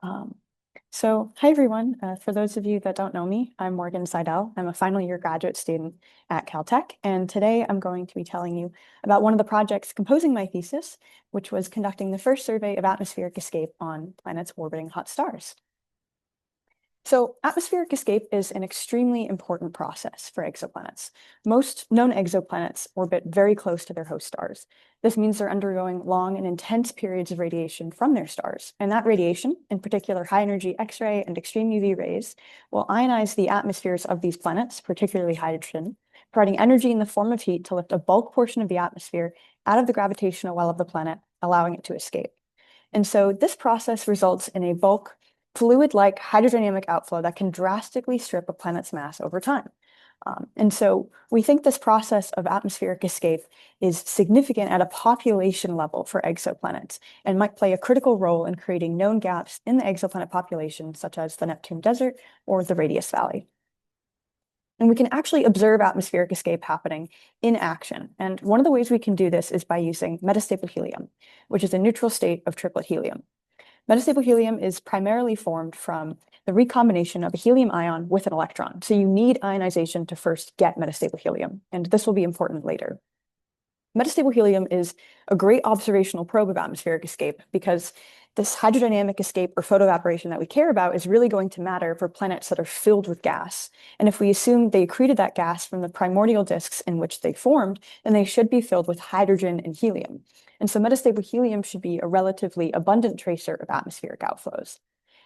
Um, Hi everyone. For those of you that don't know me, I'm Morgan Saidel. I'm a final year graduate student at Caltech, and today I'm going to be telling you about one of the projects composing my thesis, which was conducting the first survey of atmospheric escape on planets orbiting hot stars. So atmospheric escape is an extremely important process for exoplanets. Most known exoplanets orbit very close to their host stars. This means they're undergoing long and intense periods of radiation from their stars. And that radiation, in particular high energy X-ray and extreme UV rays, will ionize the atmospheres of these planets, particularly hydrogen, providing energy in the form of heat to lift a bulk portion of the atmosphere out of the gravitational well of the planet, allowing it to escape. And so this process results in a bulk fluid-like hydrodynamic outflow that can drastically strip a planet's mass over time. And so we think this process of atmospheric escape is significant at a population level for exoplanets and might play a critical role in creating known gaps in the exoplanet population, such as the Neptune Desert or the Radius Valley. And we can actually observe atmospheric escape happening in action. And one of the ways we can do this is by using metastable helium, which is a neutral state of triplet helium. Metastable helium is primarily formed from the recombination of a helium ion with an electron. So you need ionization to first get metastable helium, and this will be important later. Metastable helium is a great observational probe of atmospheric escape because this hydrodynamic escape or photoevaporation that we care about is really going to matter for planets that are filled with gas. And if we assume they accreted that gas from the primordial disks in which they formed, then they should be filled with hydrogen and helium. And so metastable helium should be a relatively abundant tracer of atmospheric outflows.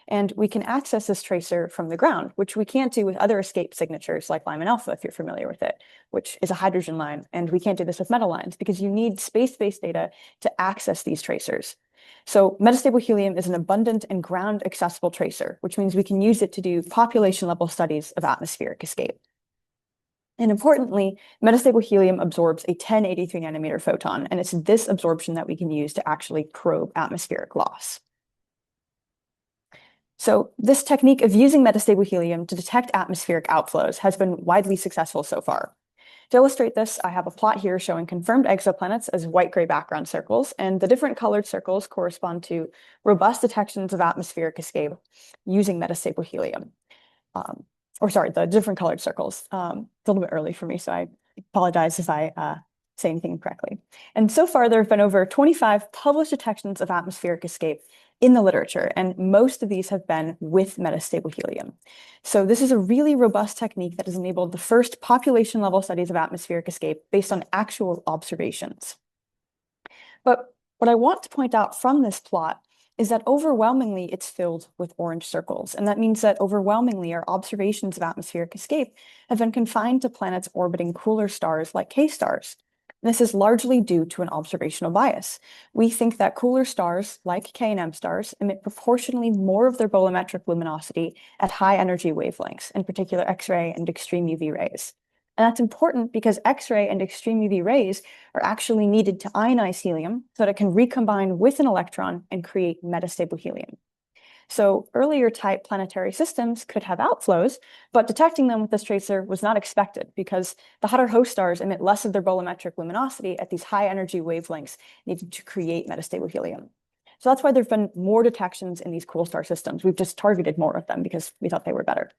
And we can access this tracer from the ground, which we can't do with other escape signatures like Lyman alpha, if you're familiar with it, which is a hydrogen line. And we can't do this with metal lines because you need space-based data to access these tracers. So metastable helium is an abundant and ground accessible tracer, which means we can use it to do population level studies of atmospheric escape. And importantly, metastable helium absorbs a 1083 nanometer photon, and it's this absorption that we can use to actually probe atmospheric loss. So this technique of using metastable helium to detect atmospheric outflows has been widely successful so far. To illustrate this, I have a plot here showing confirmed exoplanets as white-gray background circles, and the different colored circles correspond to robust detections of atmospheric escape using metastable helium. The different colored circles. It's a little bit early for me, so I apologize if I say anything incorrectly. And so far, there have been over 25 published detections of atmospheric escape in the literature, and most of these have been with metastable helium. So this is a really robust technique that has enabled the first population-level studies of atmospheric escape based on actual observations. But what I want to point out from this plot is that overwhelmingly it's filled with orange circles. And that means that overwhelmingly our observations of atmospheric escape have been confined to planets orbiting cooler stars like K-stars. This is largely due to an observational bias. We think that cooler stars, like K and M stars, emit proportionally more of their bolometric luminosity at high energy wavelengths, in particular X-ray and extreme UV rays. And that's important because X-ray and extreme UV rays are actually needed to ionize helium so that it can recombine with an electron and create metastable helium. So earlier type planetary systems could have outflows, but detecting them with this tracer was not expected because the hotter host stars emit less of their bolometric luminosity at these high energy wavelengths needed to create metastable helium. So that's why there've been more detections in these cool star systems. We've just targeted more of them because we thought they were better.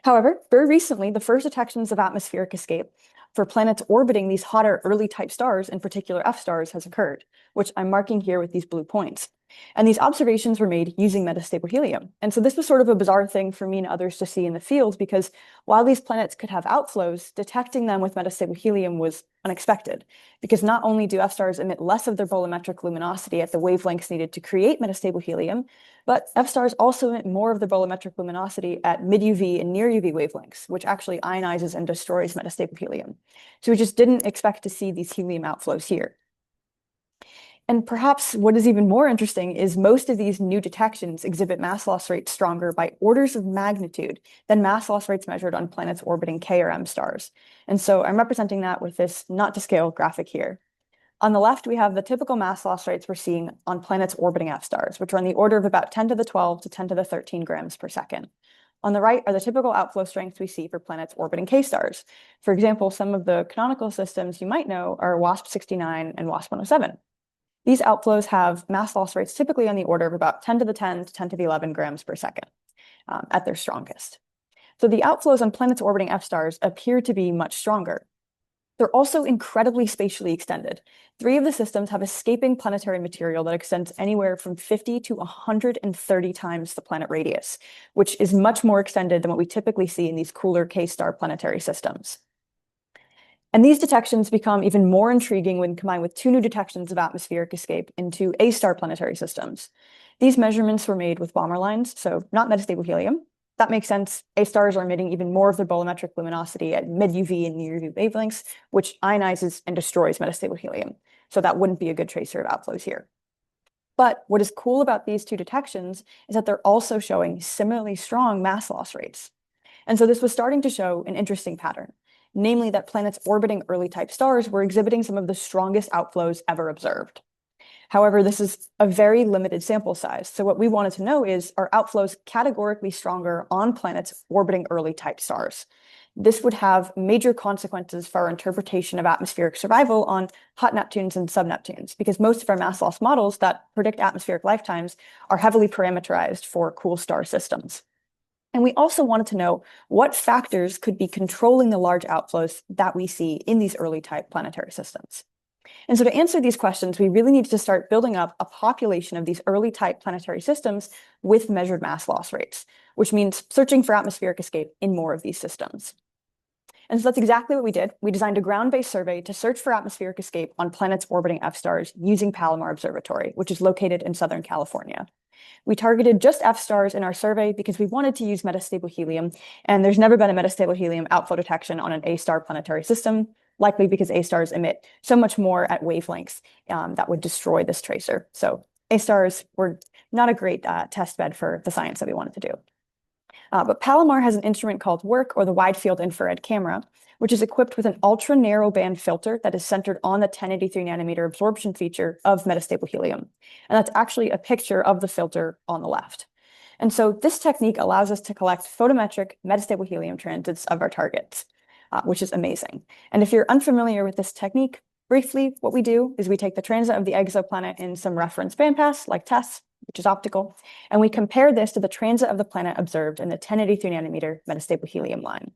However, very recently, the first detections of atmospheric escape for planets orbiting these hotter early type stars, in particular F stars, has occurred, which I'm marking here with these blue points. And these observations were made using metastable helium. And so this was sort of a bizarre thing for me and others to see in the field because while these planets could have outflows, detecting them with metastable helium was unexpected because not only do F stars emit less of their bolometric luminosity at the wavelengths needed to create metastable helium, but F stars also emit more of the bolometric luminosity at mid-UV and near-UV wavelengths, which actually ionizes and destroys metastable helium. So we just didn't expect to see these helium outflows here. And perhaps what is even more interesting is most of these new detections exhibit mass loss rates stronger by orders of magnitude than mass loss rates measured on planets orbiting K or M stars. And so I'm representing that with this not to scale graphic here. On the left, we have the typical mass loss rates we're seeing on planets orbiting F stars, which are on the order of about 10 to the 12 to 10 to the 13 grams per second. On the right are the typical outflow strengths we see for planets orbiting K stars. For example, some of the canonical systems you might know are WASP-69 and WASP-107. These outflows have mass loss rates typically on the order of about 10 to the 10 to 10 to the 11 grams per second at their strongest. So the outflows on planets orbiting F-stars appear to be much stronger. They're also incredibly spatially extended. 3 of the systems have escaping planetary material that extends anywhere from 50 to 130 times the planet radius, which is much more extended than what we typically see in these cooler K-star planetary systems. And these detections become even more intriguing when combined with 2 new detections of atmospheric escape into A-star planetary systems. These measurements were made with Balmer lines, so not metastable helium. That makes sense. A-stars are emitting even more of their bolometric luminosity at mid-UV and near-UV wavelengths, which ionizes and destroys metastable helium. So that wouldn't be a good tracer of outflows here. But what is cool about these 2 detections is that they're also showing similarly strong mass loss rates. And so this was starting to show an interesting pattern, namely that planets orbiting early type stars were exhibiting some of the strongest outflows ever observed. However, this is a very limited sample size. So what we wanted to know is, are outflows categorically stronger on planets orbiting early type stars? This would have major consequences for our interpretation of atmospheric survival on hot Neptunes and sub-Neptunes, because most of our mass loss models that predict atmospheric lifetimes are heavily parameterized for cool star systems. And we also wanted to know what factors could be controlling the large outflows that we see in these early type planetary systems. And so to answer these questions, we really needed to start building up a population of these early type planetary systems with measured mass loss rates, which means searching for atmospheric escape in more of these systems. And so that's exactly what we did. We designed a ground-based survey to search for atmospheric escape on planets orbiting F-stars using Palomar Observatory, which is located in Southern California. We targeted just F-stars in our survey because we wanted to use metastable helium, and there's never been a metastable helium outflow detection on an A-star planetary system, likely because A-stars emit so much more at wavelengths that would destroy this tracer. So A-stars were not a great test bed for the science that we wanted to do. But Palomar has an instrument called WIRC, or the Wide Field Infrared Camera, which is equipped with an ultra-narrowband filter that is centered on the 1083 nanometer absorption feature of metastable helium. And that's actually a picture of the filter on the left. And so this technique allows us to collect photometric metastable helium transits of our targets, which is amazing. And if you're unfamiliar with this technique, briefly, what we do is we take the transit of the exoplanet in some reference bandpass, like TESS, which is optical, and we compare this to the transit of the planet observed in the 1083 nanometer metastable helium line.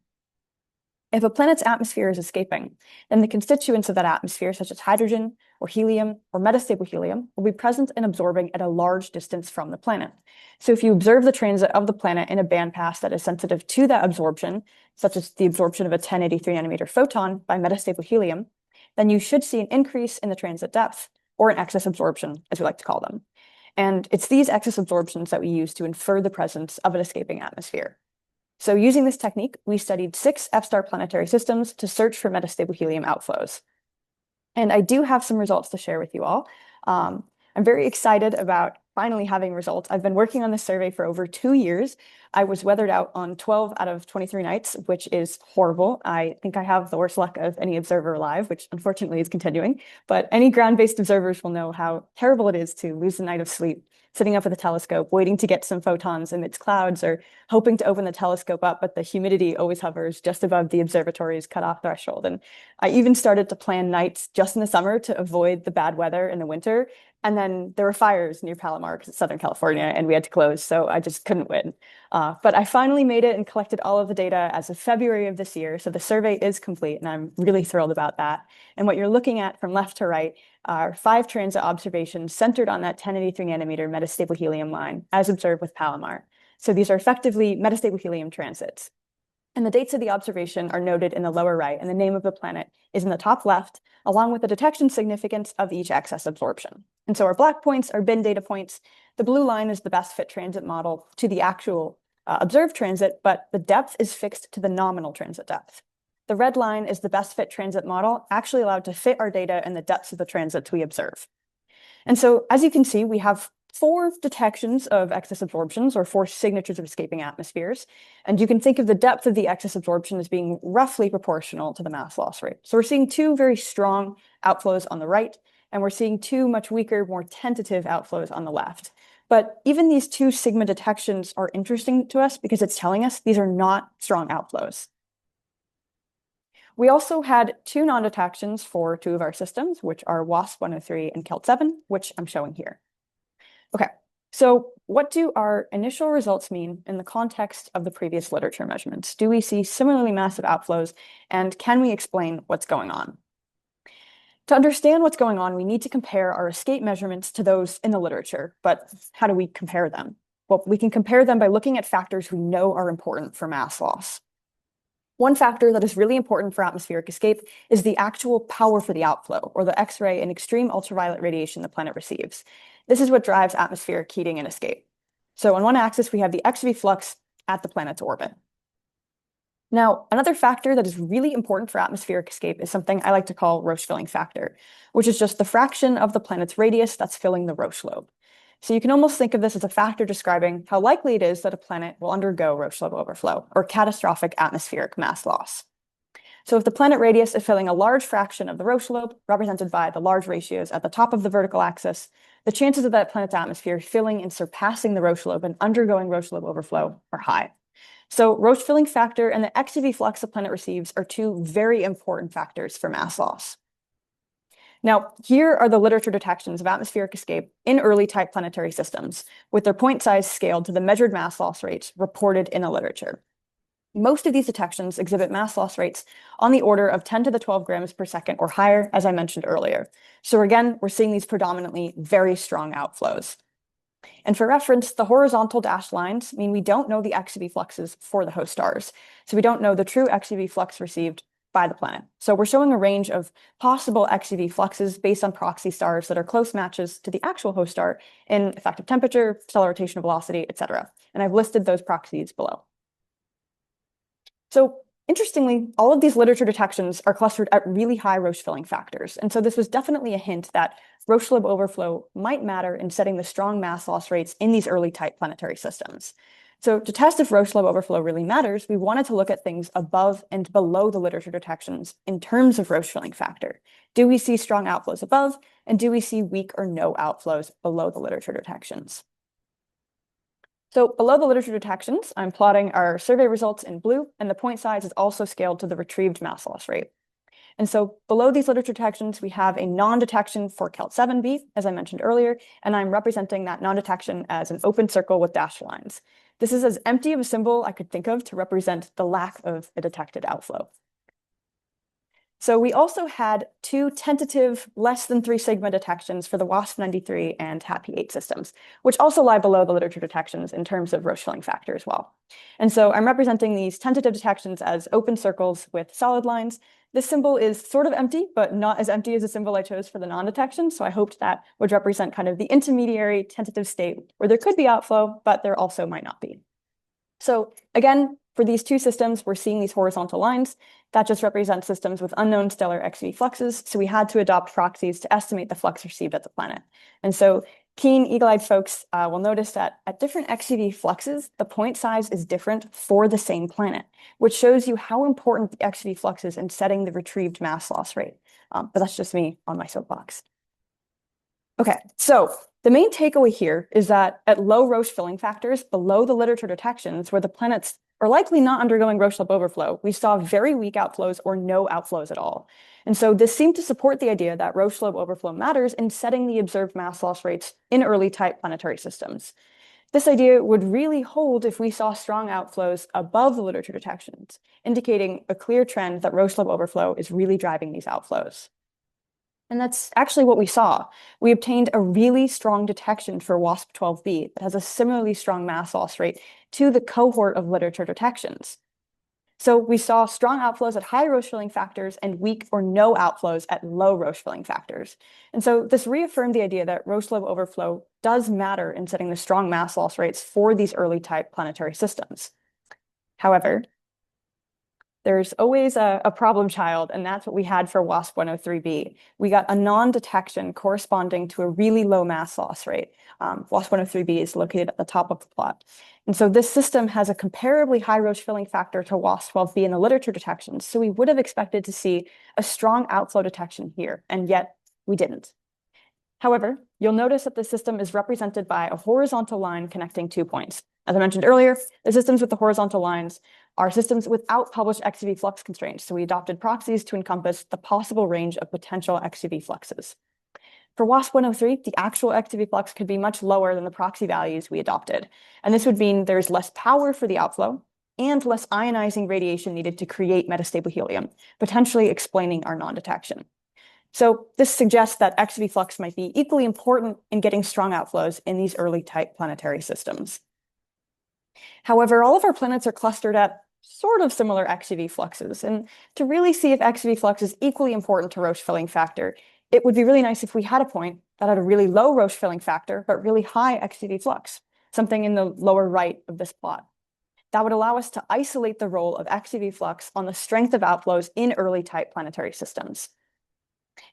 If a planet's atmosphere is escaping, then the constituents of that atmosphere, such as hydrogen or helium or metastable helium, will be present and absorbing at a large distance from the planet. So if you observe the transit of the planet in a bandpass that is sensitive to that absorption, such as the absorption of a 1083 nanometer photon by metastable helium, then you should see an increase in the transit depth, or an excess absorption, as we like to call them. And it's these excess absorptions that we use to infer the presence of an escaping atmosphere. So using this technique, we studied 6 F-star planetary systems to search for metastable helium outflows. And I do have some results to share with you all. I'm very excited about finally having results. I've been working on this survey for over 2 years. I was weathered out on 12 out of 23 nights, which is horrible. I think I have the worst luck of any observer alive, which unfortunately is continuing. But any ground-based observers will know how terrible it is to lose a night of sleep, sitting up with a telescope, waiting to get some photons amidst clouds, or hoping to open the telescope up, but the humidity always hovers just above the observatory's cutoff threshold. And I even started to plan nights just in the summer to avoid the bad weather in the winter. And then there were fires near Palomar because it's Southern California and we had to close, so I just couldn't win. But I finally made it and collected all of the data as of February of this year. So the survey is complete and I'm really thrilled about that. And what you're looking at from left to right are 5 transit observations centered on that 1083 nanometer metastable helium line as observed with Palomar. So these are effectively metastable helium transits. And the dates of the observation are noted in the lower right, and the name of the planet is in the top left, along with the detection significance of each excess absorption. And so our black points are bin data points. The blue line is the best fit transit model to the actual observed transit, but the depth is fixed to the nominal transit depth. The red line is the best fit transit model, actually allowed to fit our data and the depths of the transits we observe. And so as you can see, we have 4 detections of excess absorptions, or 4 signatures of escaping atmospheres. And you can think of the depth of the excess absorption as being roughly proportional to the mass loss rate. So we're seeing 2 very strong outflows on the right, and we're seeing 2 much weaker, more tentative outflows on the left. But even these 2 sigma detections are interesting to us because it's telling us these are not strong outflows. We also had two non-detections for two of our systems, which are WASP-103 and KELT-7, which I'm showing here. Okay, so what do our initial results mean in the context of the previous literature measurements? Do we see similarly massive outflows, and can we explain what's going on? To understand what's going on, we need to compare our escape measurements to those in the literature, but how do we compare them? Well, we can compare them by looking at factors we know are important for mass loss. One factor that is really important for atmospheric escape is the actual power for the outflow, or the X-ray and extreme ultraviolet radiation the planet receives. This is what drives atmospheric heating and escape. So on one axis, we have the XV flux at the planet's orbit. Now, another factor that is really important for atmospheric escape is something I like to call Roche filling factor, which is just the fraction of the planet's radius that's filling the Roche lobe. So you can almost think of this as a factor describing how likely it is that a planet will undergo Roche lobe overflow, or catastrophic atmospheric mass loss. So if the planet radius is filling a large fraction of the Roche lobe, represented by the large ratios at the top of the vertical axis, the chances of that planet's atmosphere filling and surpassing the Roche lobe and undergoing Roche lobe overflow are high. So Roche filling factor and the XeV flux the planet receives are two very important factors for mass loss. Now, here are the literature detections of atmospheric escape in early type planetary systems, with their point size scaled to the measured mass loss rates reported in the literature. Most of these detections exhibit mass loss rates on the order of 10 to the 12 grams per second or higher, as I mentioned earlier. So again, we're seeing these predominantly very strong outflows. And for reference, the horizontal dashed lines mean we don't know the XeV fluxes for the host stars. So we don't know the true XeV flux received by the planet. So we're showing a range of possible XeV fluxes based on proxy stars that are close matches to the actual host star in effective temperature, stellar rotational velocity, etc. And I've listed those proxies below. So interestingly, all of these literature detections are clustered at really high Roche filling factors. And so this was definitely a hint that Roche lobe overflow might matter in setting the strong mass loss rates in these early type planetary systems. So to test if Roche lobe overflow really matters, we wanted to look at things above and below the literature detections in terms of Roche filling factor. Do we see strong outflows above, and do we see weak or no outflows below the literature detections? So below the literature detections, I'm plotting our survey results in blue, and the point size is also scaled to the retrieved mass loss rate. And so below these literature detections, we have a non-detection for KELT-7b, as I mentioned earlier, and I'm representing that non-detection as an open circle with dashed lines. This is as empty of a symbol I could think of to represent the lack of a detected outflow. So we also had two tentative less than 3 sigma detections for the WASP-93 and HAPI-8 systems, which also lie below the literature detections in terms of Roche filling factor as well. And so I'm representing these tentative detections as open circles with solid lines. This symbol is sort of empty, but not as empty as the symbol I chose for the non-detection. So I hoped that would represent kind of the intermediary tentative state where there could be outflow, but there also might not be. So again, for these two systems, we're seeing these horizontal lines. That just represents systems with unknown stellar XeV fluxes. So we had to adopt proxies to estimate the flux received at the planet. And so keen eagle-eyed folks will notice that at different XeV fluxes, the point size is different for the same planet, which shows you how important the XeV flux is in setting the retrieved mass loss rate. But that's just me on my soapbox. Okay, so the main takeaway here is that at low Roche filling factors below the literature detections, where the planets are likely not undergoing Roche lobe overflow, we saw very weak outflows or no outflows at all. And so this seemed to support the idea that Roche lobe overflow matters in setting the observed mass loss rates in early type planetary systems. This idea would really hold if we saw strong outflows above the literature detections, indicating a clear trend that Roche lobe overflow is really driving these outflows. And that's actually what we saw. We obtained a really strong detection for WASP-12b that has a similarly strong mass loss rate to the cohort of literature detections. So we saw strong outflows at high Roche filling factors and weak or no outflows at low Roche filling factors. And so this reaffirmed the idea that Roche lobe overflow does matter in setting the strong mass loss rates for these early type planetary systems. However, there's always a problem child, and that's what we had for WASP-103b. We got a non-detection corresponding to a really low mass loss rate. WASP-103b is located at the top of the plot. And so this system has a comparably high Roche filling factor to WASP-12b in the literature detections, so we would have expected to see a strong outflow detection here, and yet we didn't. However, you'll notice that the system is represented by a horizontal line connecting 2 points. As I mentioned earlier, the systems with the horizontal lines are systems without published XUV flux constraints. So we adopted proxies to encompass the possible range of potential XUV fluxes. For WASP-103, the actual XUV flux could be much lower than the proxy values we adopted. And this would mean there's less power for the outflow and less ionizing radiation needed to create metastable helium, potentially explaining our non-detection. So this suggests that XUV flux might be equally important in getting strong outflows in these early type planetary systems. However, all of our planets are clustered at sort of similar XUV fluxes. And to really see if XUV flux is equally important to Roche filling factor, it would be really nice if we had a point that had a really low Roche filling factor, but really high XUV flux, something in the lower right of this plot. That would allow us to isolate the role of XUV flux on the strength of outflows in early type planetary systems.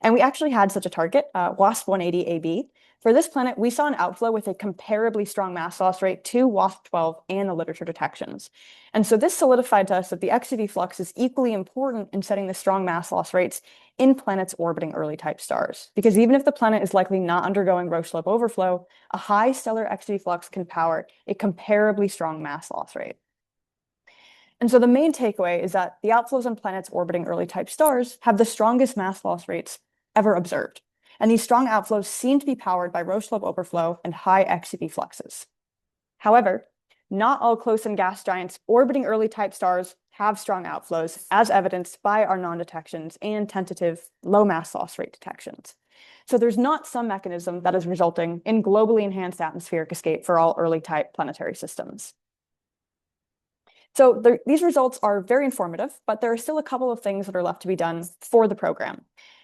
And we actually had such a target, WASP-180 Ab. For this planet, we saw an outflow with a comparably strong mass loss rate to WASP-12 and the literature detections. And so this solidified to us that the XUV flux is equally important in setting the strong mass loss rates in planets orbiting early type stars. Because even if the planet is likely not undergoing Roche slope overflow, a high stellar XUV flux can power a comparably strong mass loss rate. And so the main takeaway is that the outflows on planets orbiting early type stars have the strongest mass loss rates ever observed. And these strong outflows seem to be powered by Roche slope overflow and high XUV fluxes. However, not all close-in gas giants orbiting early type stars have strong outflows, as evidenced by our non-detections and tentative low mass loss rate detections. So there's not some mechanism that is resulting in globally enhanced atmospheric escape for all early type planetary systems. So these results are very informative, but there are still a couple of things that are left to be done for the program.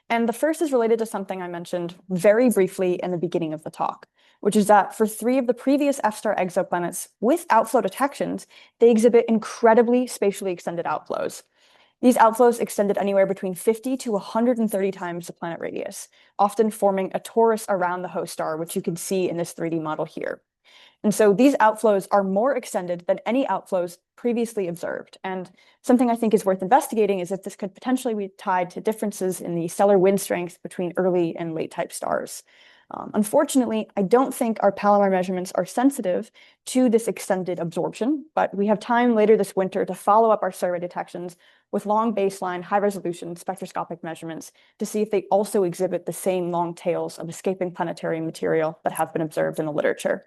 And the first is related to something I mentioned very briefly in the beginning of the talk, which is that for 3 of the previous F-star exoplanets with outflow detections, they exhibit incredibly spatially extended outflows. These outflows extended anywhere between 50 to 130 times the planet radius, often forming a torus around the host star, which you can see in this 3D model here. And so these outflows are more extended than any outflows previously observed. And something I think is worth investigating is if this could potentially be tied to differences in the stellar wind strength between early and late type stars. Unfortunately, I don't think our Palomar measurements are sensitive to this extended absorption, but we have time later this winter to follow up our survey detections with long baseline, high-resolution spectroscopic measurements to see if they also exhibit the same long tails of escaping planetary material that have been observed in the literature.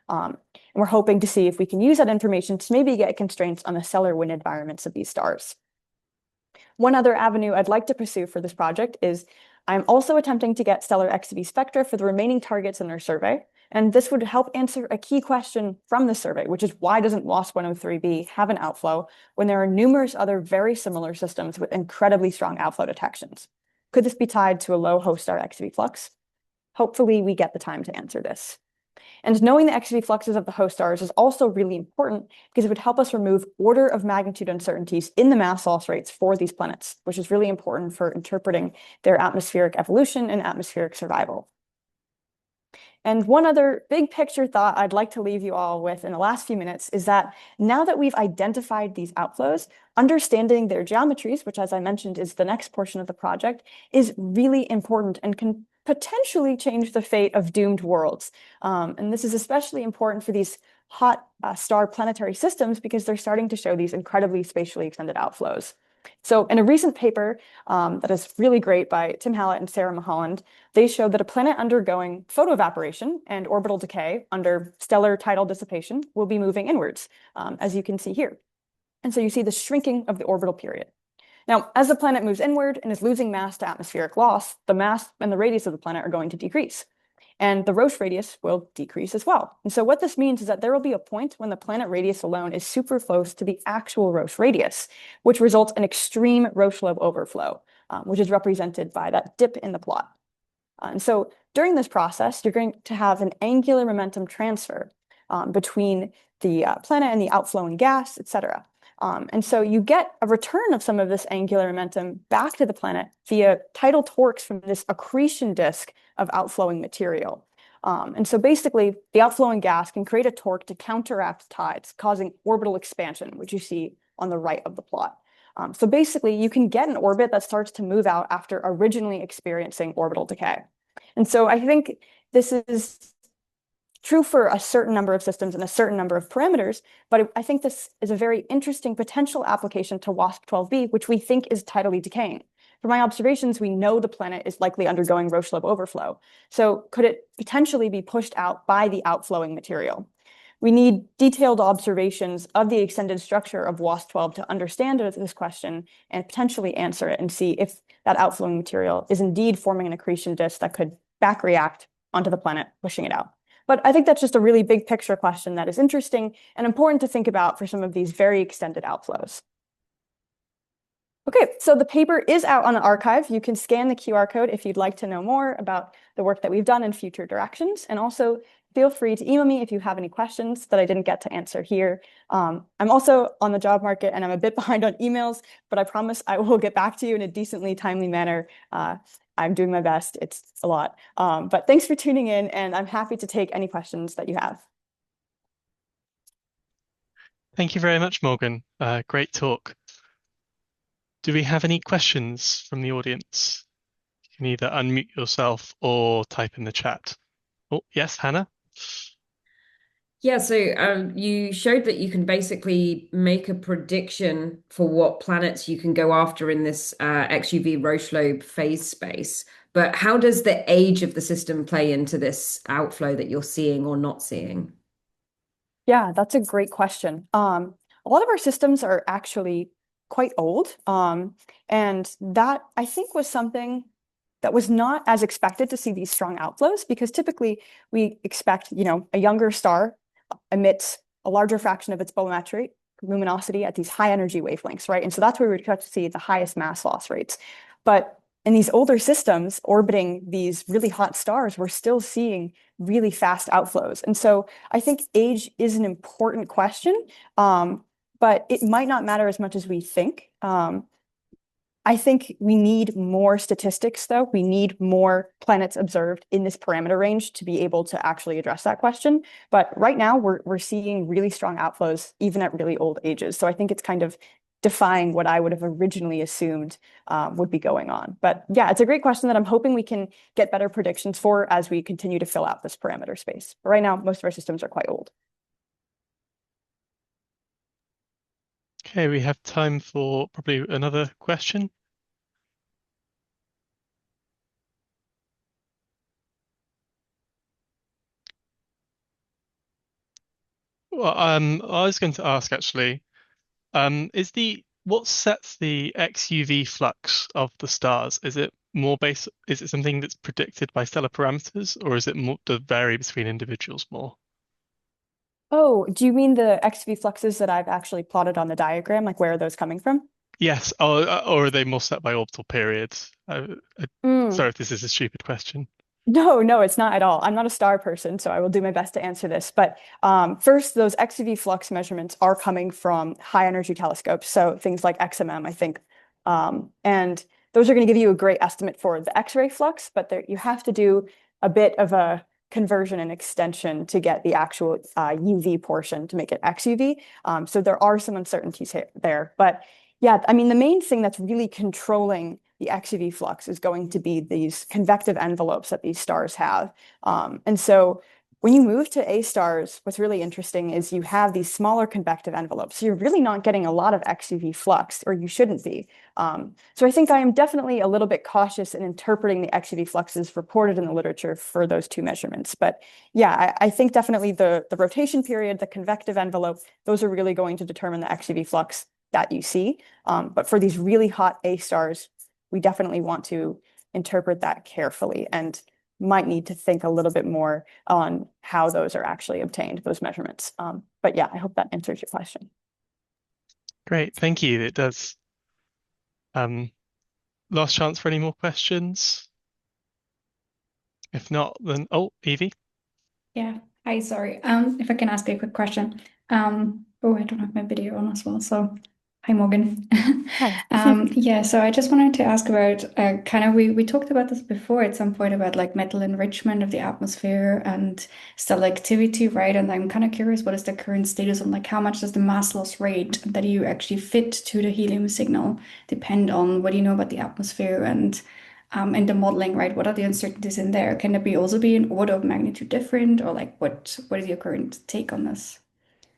And we're hoping to see if we can use that information to maybe get constraints on the stellar wind environments of these stars. One other avenue I'd like to pursue for this project is I'm also attempting to get stellar XUV spectra for the remaining targets in our survey. And this would help answer a key question from the survey, which is why doesn't WASP-103b have an outflow when there are numerous other very similar systems with incredibly strong outflow detections? Could this be tied to a low host star XUV flux? Hopefully we get the time to answer this. And knowing the XUV fluxes of the host stars is also really important because it would help us remove order of magnitude uncertainties in the mass loss rates for these planets, which is really important for interpreting their atmospheric evolution and atmospheric survival. And one other big picture thought I'd like to leave you all with in the last few minutes is that now that we've identified these outflows, understanding their geometries, which as I mentioned is the next portion of the project, is really important and can potentially change the fate of doomed worlds. And this is especially important for these hot star planetary systems because they're starting to show these incredibly spatially extended outflows. So in a recent paper that is really great by Tim Hallett and Sarah Mulholland, they showed that a planet undergoing photoevaporation and orbital decay under stellar tidal dissipation will be moving inwards, as you can see here. And so you see the shrinking of the orbital period. Now, as the planet moves inward and is losing mass to atmospheric loss, the mass and the radius of the planet are going to decrease. And the Roche radius will decrease as well. And so what this means is that there will be a point when the planet radius alone is super close to the actual Roche radius, which results in extreme Roche lobe overflow, which is represented by that dip in the plot. And so during this process, you're going to have an angular momentum transfer between the planet and the outflowing gas, et cetera. And so you get a return of some of this angular momentum back to the planet via tidal torques from this accretion disk of outflowing material. And so basically, the outflowing gas can create a torque to counteract tides, causing orbital expansion, which you see on the right of the plot. So basically, you can get an orbit that starts to move out after originally experiencing orbital decay. And so I think this is true for a certain number of systems and a certain number of parameters, but I think this is a very interesting potential application to WASP-12b, which we think is tidally decaying. From my observations, we know the planet is likely undergoing Roche lobe overflow. So could it potentially be pushed out by the outflowing material? We need detailed observations of the extended structure of WASP-12 to understand this question and potentially answer it and see if that outflowing material is indeed forming an accretion disk that could back react onto the planet, pushing it out. But I think that's just a really big picture question that is interesting and important to think about for some of these very extended outflows. Okay, so the paper is out on the archive. You can scan the QR code if you'd like to know more about the work that we've done in future directions. And also feel free to email me if you have any questions that I didn't get to answer here. I'm also on the job market and I'm a bit behind on emails, but I promise I will get back to you in a decently timely manner. I'm doing my best. It's a lot. But thanks for tuning in, and I'm happy to take any questions that you have. Thank you very much, Morgan. Great talk. Do we have any questions from the audience? You can either unmute yourself or type in the chat. Oh, yes, Hannah? Yeah, so you showed that you can basically make a prediction for what planets you can go after in this XUV Roche lobe phase space. But how does the age of the system play into this outflow that you're seeing or not seeing? Yeah, that's a great question. A lot of our systems are actually quite old. And that I think was something that was not as expected to see these strong outflows, because typically we expect, a younger star emits a larger fraction of its bolometry luminosity at these high energy wavelengths, right? And so that's where we expect to see the highest mass loss rates. But in these older systems orbiting these really hot stars, we're still seeing really fast outflows. And so I think age is an important question, but it might not matter as much as we think. I think we need more statistics, though. We need more planets observed in this parameter range to be able to actually address that question. But right now, we're seeing really strong outflows, even at really old ages. So I think it's kind of defying what I would have originally assumed would be going on. But yeah, it's a great question that I'm hoping we can get better predictions for as we continue to fill out this parameter space. But right now, most of our systems are quite old. Okay, we have time for probably another question. Well, I was going to ask actually, what sets the XUV flux of the stars? Is it something that's predicted by stellar parameters, or is it more to vary between individuals more? Oh, do you mean the XV fluxes that I've actually plotted on the diagram? Like, where are those coming from? Yes, or are they more set by orbital periods? Mm. Sorry if this is a stupid question. No, it's not at all. I'm not a star person, so I will do my best to answer this. But first, those XUV flux measurements are coming from high energy telescopes, so things like XMM, I think. And those are going to give you a great estimate for the X-ray flux, but you have to do a bit of a conversion and extension to get the actual UV portion to make it XUV. So there are some uncertainties there. But yeah, I mean, the main thing that's really controlling the XUV flux is going to be these convective envelopes that these stars have. And so when you move to A stars, what's really interesting is you have these smaller convective envelopes. So you're really not getting a lot of XUV flux, or you shouldn't be. So I think I am definitely a little bit cautious in interpreting the XUV fluxes reported in the literature for those two measurements. But yeah, I think definitely the rotation period, the convective envelope, those are really going to determine the XUV flux that you see. But for these really hot A stars, we definitely want to interpret that carefully and might need to think a little bit more on how those are actually obtained, those measurements. But yeah, I hope that answers your question. Great, thank you. It does. Last chance for any more questions? If not, then Evie. Yeah. Hi, sorry. If I can ask a quick question. Oh, I don't have my video on as well. So hi, Morgan. Hi. Yeah, so I just wanted to ask about kind of we talked about this before at some point about like metal enrichment of the atmosphere and stellar activity, right? And I'm kind of curious, what is the current status on like how much does the mass loss rate that you actually fit to the helium signal depend on what you know about the atmosphere and in the modeling, right? What are the uncertainties in there? Can it also be an order of magnitude different, or like what is your current take on this?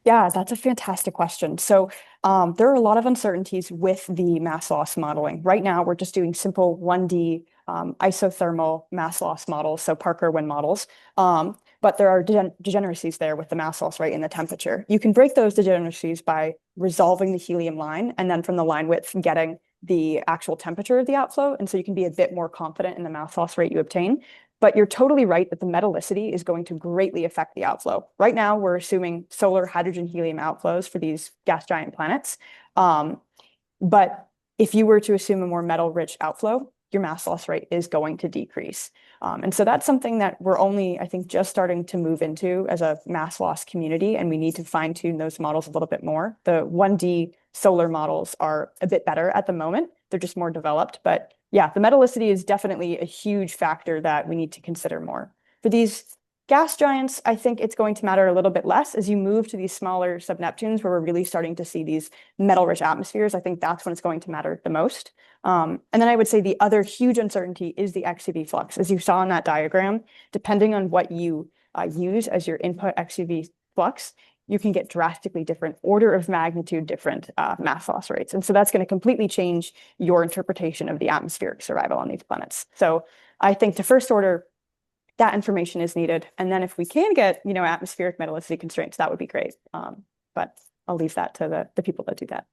Yeah, that's a fantastic question. So there are a lot of uncertainties with the mass loss modeling. Right now, we're just doing simple 1D isothermal mass loss models, so Parker-Winn models. But there are degeneracies there with the mass loss rate and the temperature. You can break those degeneracies by resolving the helium line, and then from the line width, getting the actual temperature of the outflow. And so you can be a bit more confident in the mass loss rate you obtain. But you're totally right that the metallicity is going to greatly affect the outflow. Right now, we're assuming solar hydrogen helium outflows for these gas giant planets. But if you were to assume a more metal-rich outflow, your mass loss rate is going to decrease. And so that's something that we're only, I think, just starting to move into as a mass loss community, and we need to fine-tune those models a little bit more. The 1D solar models are a bit better at the moment. They're just more developed, but yeah, the metallicity is definitely a huge factor that we need to consider more. For these gas giants, I think it's going to matter a little bit less as you move to these smaller sub-Neptunes where we're really starting to see these metal-rich atmospheres. I think that's when it's going to matter the most. And then I would say the other huge uncertainty is the XUV flux. As you saw in that diagram, depending on what you use as your input XUV flux, you can get drastically different order of magnitude different mass loss rates. And so that's going to completely change your interpretation of the atmospheric survival on these planets. So I think to first order, that information is needed. And then if we can get, atmospheric metallicity constraints, that would be great. But I'll leave that to the people that do that.